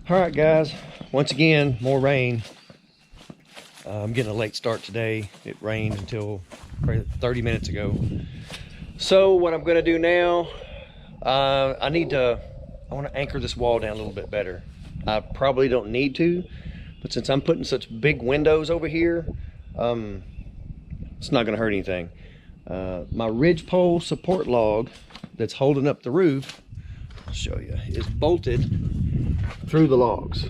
All right, guys, once again, more rain. I'm getting a late start today. It rained until 30 minutes ago. So what I'm gonna do now, I want to anchor this wall down a little bit better. I probably don't need to, but since I'm putting such big windows over here, it's not gonna hurt anything. My ridgepole support log that's holding up the roof, I'll show you, is bolted through the logs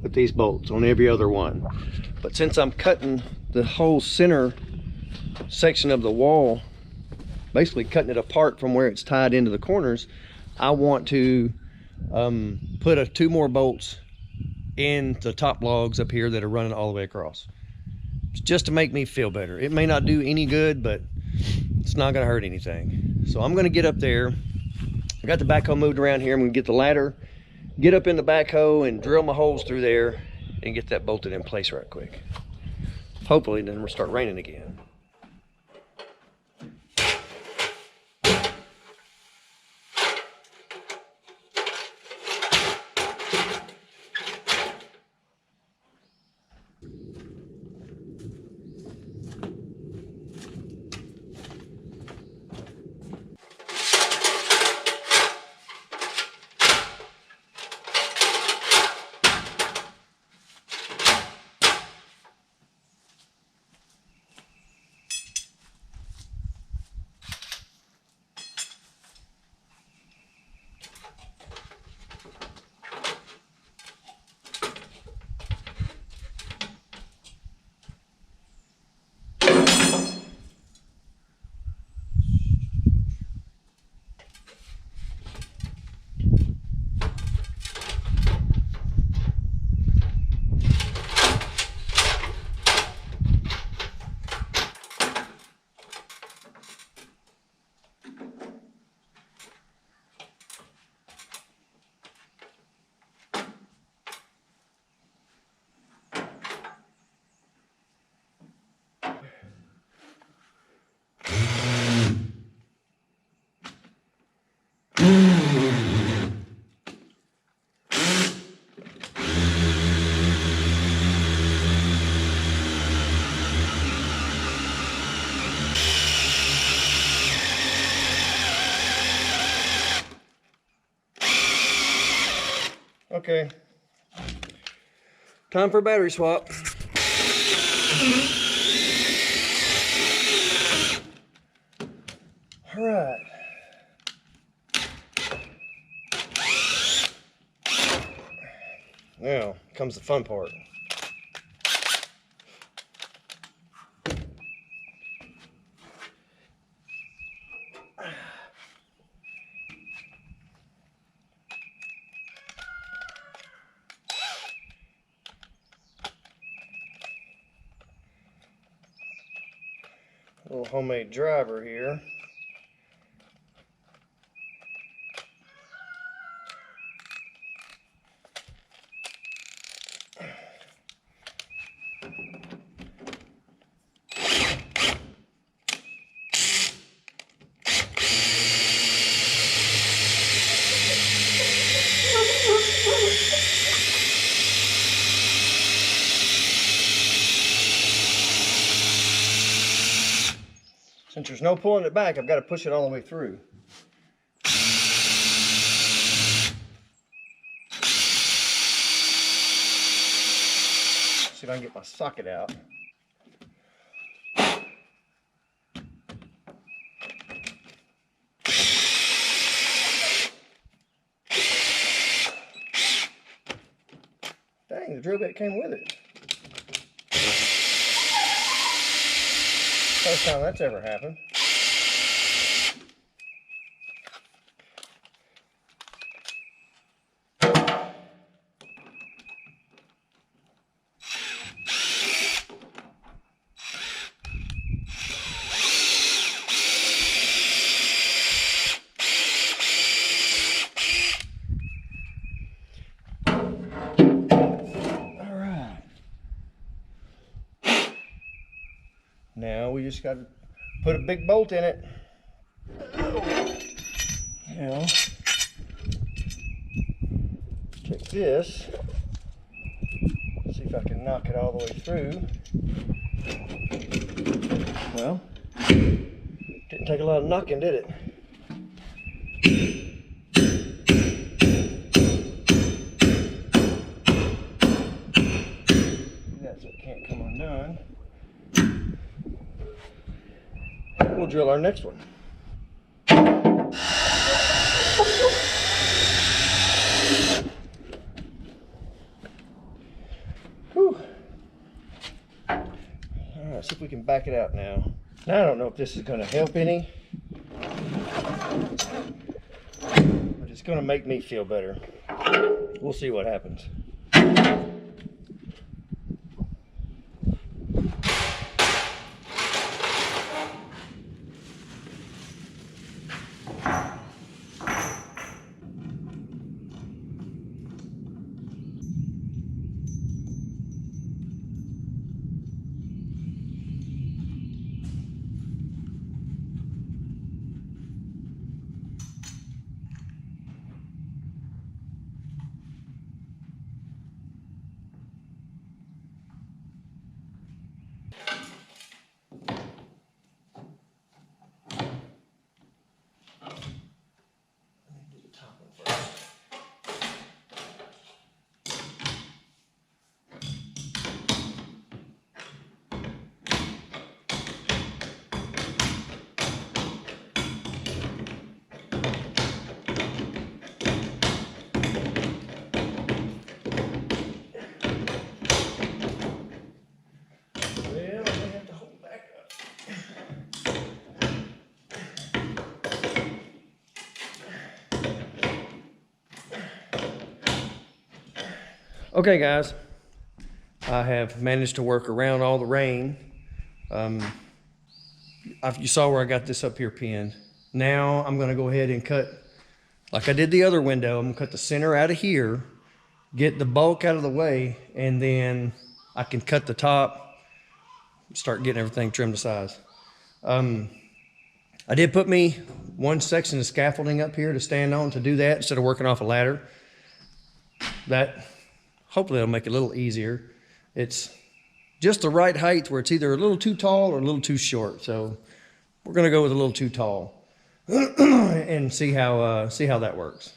with these bolts on every other one. But since I'm cutting the whole center section of the wall, basically cutting it apart from where it's tied into the corners, I want to put two more bolts in the top logs up here that are running all the way across. It's just to make me feel better. It may not do any good, but it's not gonna hurt anything. So I'm gonna get up there. I got the backhoe moved around here. I'm gonna get the ladder, get up in the backhoe and drill my holes through there and get that bolted in place right quick. Hopefully then we'll start raining again. Okay, time for a battery swap. All right. Now comes the fun part. Little homemade driver here. Since there's no pulling it back, I've got to push it all the way through. See if I can get my socket out. Dang, the drill bit came with it. First time that's ever happened. Now we just got to put a big bolt in it. Now, take this if I can knock it all the way through. Well, didn't take a lot of knocking, did it? That's what can't come undone. We'll drill our next one. Whew. All right, see if we can back it out now. Now I don't know if this is going to help any, but it's going to make me feel better. We'll see what happens. Okay guys, I have managed to work around all the rain. You saw where I got this up here pinned. Now I'm gonna go ahead and cut, like I did the other window, I'm gonna cut the center out of here, get the bulk out of the way, and then I can cut the top, start getting everything trimmed to size. I did put me one section of scaffolding up here to stand on to do that instead of working off a ladder. That hopefully it'll make it a little easier. It's just the right height where it's either a little too tall or a little too short. So we're gonna go with a little too tall and see how that works.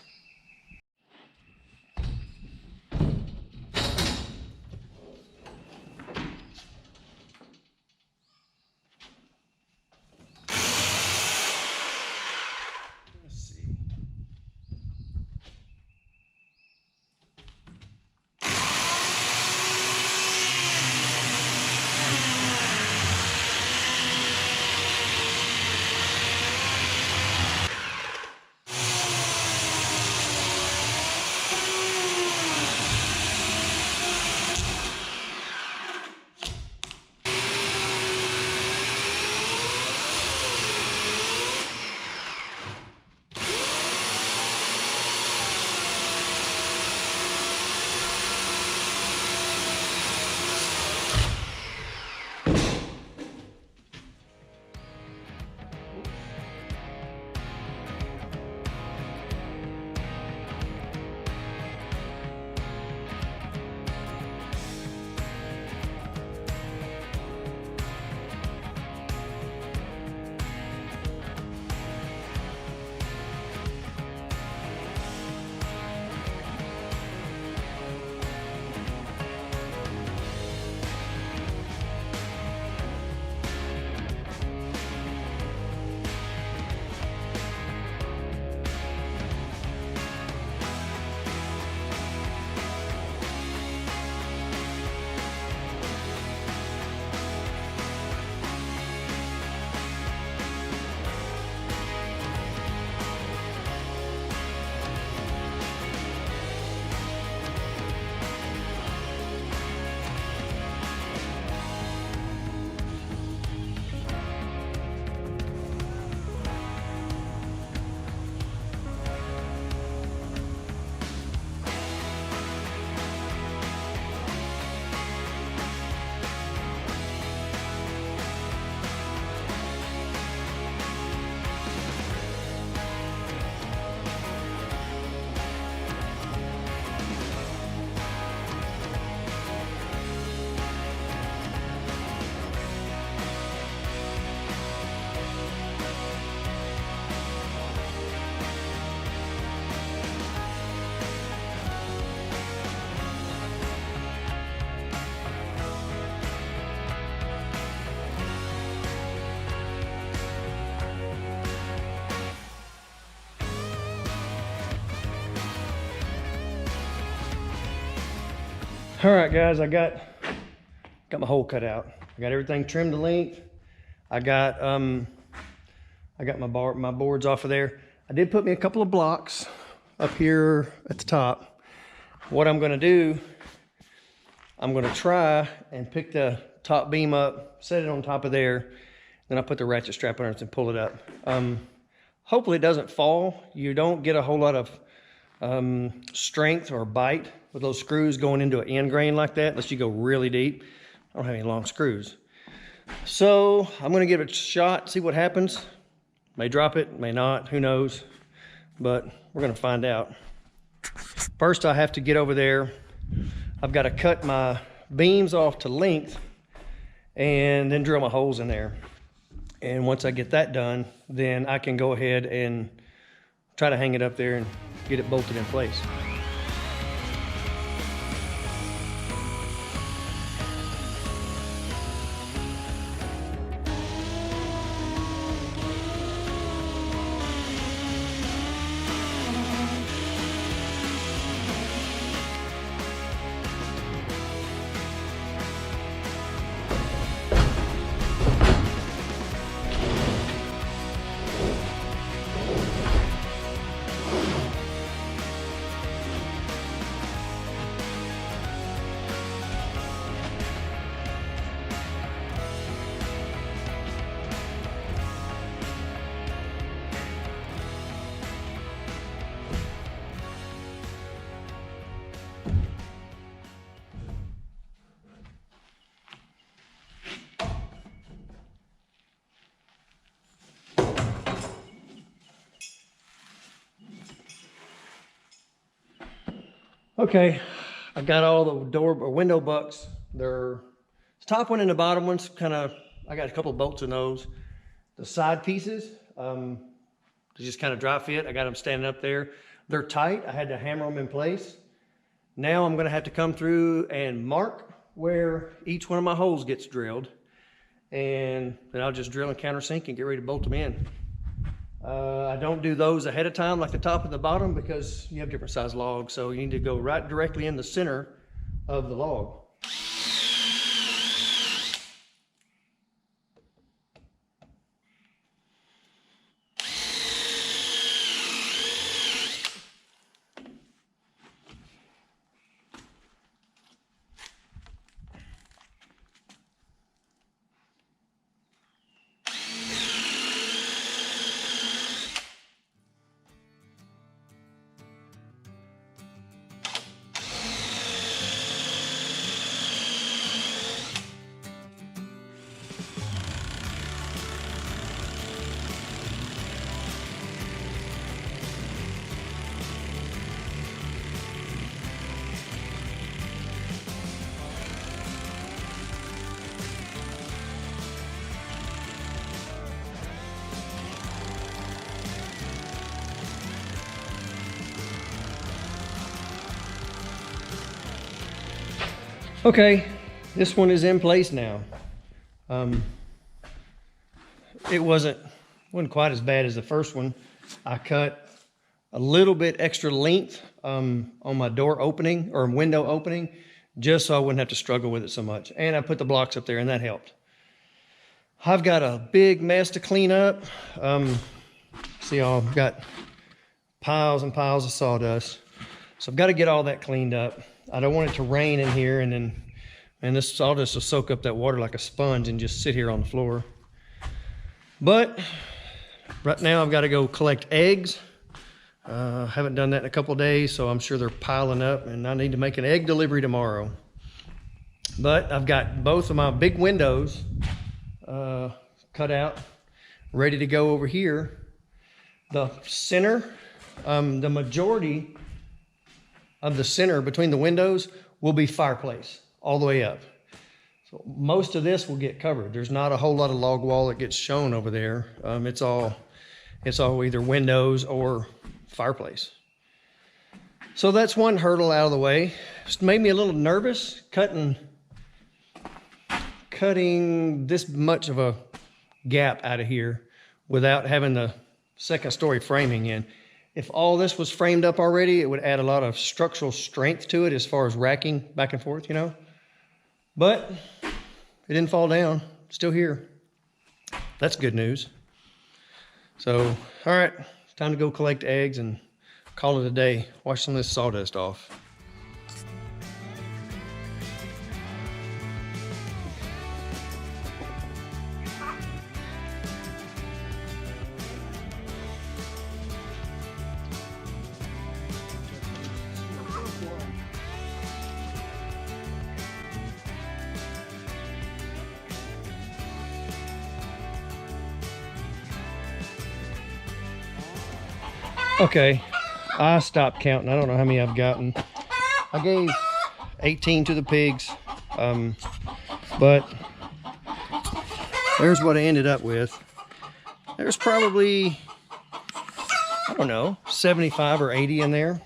All right, guys, I got my hole cut out. I got everything trimmed to length. I got my boards off of there. I did put me a couple of blocks up here at the top. What I'm gonna do, I'm gonna try and pick the top beam up, set it on top of there, then I put the ratchet strap on it and pull it up. Hopefully it doesn't fall. You don't get a whole lot of strength or bite with those screws going into an end grain like that, unless you go really deep. I don't have any long screws. So I'm gonna give it a shot, see what happens. May drop it, may not, who knows, but we're gonna find out. First I have to get over there. I've got to cut my beams off to length and then drill my holes in there. And once I get that done, then I can go ahead and try to hang it up there and get it bolted in place. Okay, I got all the door or window bucks. They're the top one and the bottom one's kind of, I got a couple of bolts in those. The side pieces, they just kind of dry fit. I got them standing up there. They're tight. I had to hammer them in place. Now I'm gonna have to come through and mark where each one of my holes gets drilled. And then I'll just drill and countersink and get ready to bolt them in. I don't do those ahead of time like the top and the bottom because you have different size logs, so you need to go right directly in the center of the log. Okay, this one is in place now. It wasn't quite as bad as the first one. I cut a little bit extra length on my door opening or window opening, just so I wouldn't have to struggle with it so much. And I put the blocks up there and that helped. I've got a big mess to clean up. See, I've got piles and piles of sawdust. So I've got to get all that cleaned up. I don't want it to rain in here and this sawdust will soak up that water like a sponge and just sit here on the floor. But right now I've got to go collect eggs. Haven't done that in a couple of days, so I'm sure they're piling up and I need to make an egg delivery tomorrow. But I've got both of my big windows cut out, ready to go over here. The center, the majority of the center between the windows will be fireplace all the way up. So most of this will get covered. There's not a whole lot of log wall that gets shown over there. It's all either windows or fireplace. So that's one hurdle out of the way. It's made me a little nervous cutting this much of a gap out of here without having the second story framing in. If all this was framed up already, it would add a lot of structural strength to it as far as racking back and forth, you know. But it didn't fall down, still here. That's good news. So, all right, time to go collect eggs and call it a day. Wash some of this sawdust off. Okay, I stopped counting. I don't know how many I've gotten. I gave 18 to the pigs, but there's what I ended up with. There's probably, I don't know, 75 or 80 in there.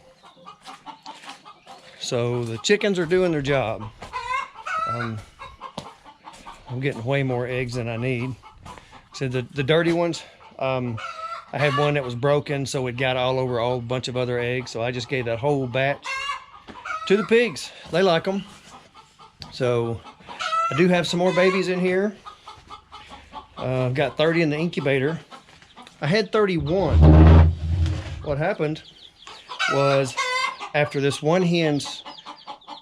So the chickens are doing their job. I'm getting way more eggs than I need. So the dirty ones, I had one that was broken, so it got all over a bunch of other eggs. So I just gave that whole batch to the pigs. They like them. So I do have some more babies in here. I've got 30 in the incubator. I had 31. What happened was after this one hen,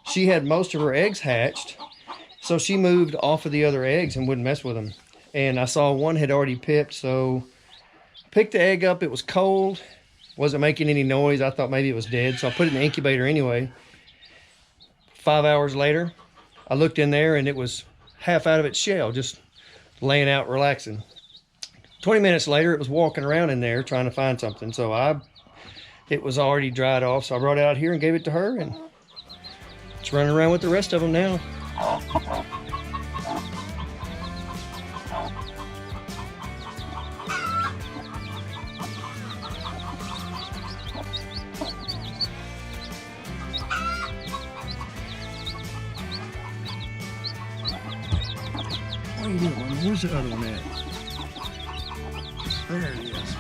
she had most of her eggs hatched. So she moved off of the other eggs and wouldn't mess with them. And I saw one had already pipped, so picked the egg up. It was cold, wasn't making any noise. I thought maybe it was dead, so I put it in the incubator anyway. 5 hours later, I looked in there and it was half out of its shell, just laying out relaxing. 20 minutes later, it was walking around in there trying to find something. So it was already dried off, so I brought it out here and gave it to her, and it's running around with the rest of them now. What are you doing? Where's the other one at? There it is.